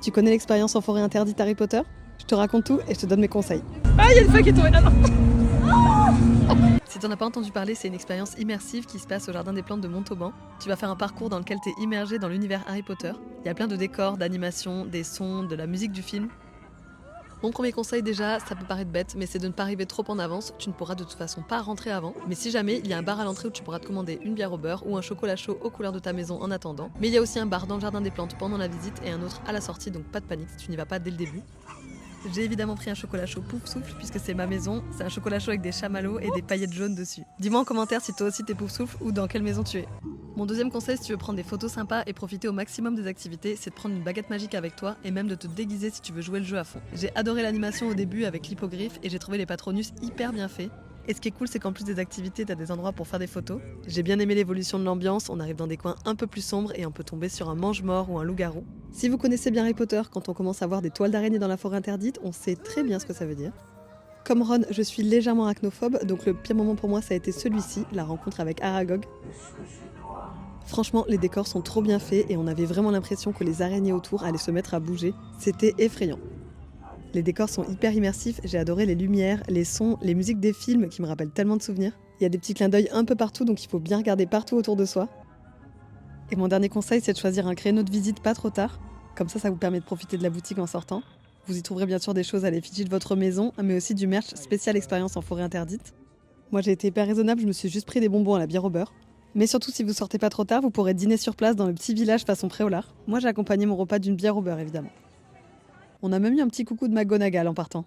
Tu connais l'expérience en forêt interdite Harry Potter? Je te raconte tout et je te donne mes conseils. Ah, il y a une feuille qui est tombée. Ah non. Si t'en as pas entendu parler, c'est une expérience immersive qui se passe au Jardin des Plantes de Montauban. Tu vas faire un parcours dans lequel t'es immergé dans l'univers Harry Potter. Il y a plein de décors, d'animations, des sons, de la musique du film. Mon premier conseil déjà, ça peut paraître bête, mais c'est de ne pas arriver trop en avance. Tu ne pourras de toute façon pas rentrer avant. Mais si jamais, il y a un bar à l'entrée où tu pourras te commander une bière au beurre ou un chocolat chaud aux couleurs de ta maison en attendant. Mais il y a aussi un bar dans le Jardin des Plantes pendant la visite et un autre à la sortie, donc pas de panique si tu n'y vas pas dès le début. J'ai évidemment pris un chocolat chaud pouf souffle puisque c'est ma maison. C'est un chocolat chaud avec des chamallows et des paillettes jaunes dessus. Dis-moi en commentaire si toi aussi t'es pouf souffle ou dans quelle maison tu es. Mon deuxième conseil si tu veux prendre des photos sympas et profiter au maximum des activités, c'est de prendre une baguette magique avec toi et même de te déguiser si tu veux jouer le jeu à fond. J'ai adoré l'animation au début avec l'hippogriffe et j'ai trouvé les patronus hyper bien faits. Et ce qui est cool, c'est qu'en plus des activités, t'as des endroits pour faire des photos. J'ai bien aimé l'évolution de l'ambiance, on arrive dans des coins un peu plus sombres et on peut tomber sur un mange-mort ou un loup-garou. Si vous connaissez bien Harry Potter, quand on commence à voir des toiles d'araignée dans la forêt interdite, on sait très bien ce que ça veut dire. Comme Ron, je suis légèrement arachnophobe, donc le pire moment pour moi ça a été celui-ci, la rencontre avec Aragog. Franchement, les décors sont trop bien faits et on avait vraiment l'impression que les araignées autour allaient se mettre à bouger. C'était effrayant. Les décors sont hyper immersifs, j'ai adoré les lumières, les sons, les musiques des films qui me rappellent tellement de souvenirs. Il y a des petits clins d'œil un peu partout, donc il faut bien regarder partout autour de soi. Et mon dernier conseil, c'est de choisir un créneau de visite pas trop tard. Comme ça vous permet de profiter de la boutique en sortant. Vous y trouverez bien sûr des choses à l'effigie de votre maison, mais aussi du merch spécial expérience en forêt interdite. Moi j'ai été hyper raisonnable, je me suis juste pris des bonbons à la bière au beurre. Mais surtout si vous sortez pas trop tard, vous pourrez dîner sur place dans le petit village façon Préolard. Moi j'ai accompagné mon repas d'une bière au beurre évidemment. On a même eu un petit coucou de McGonagall en partant.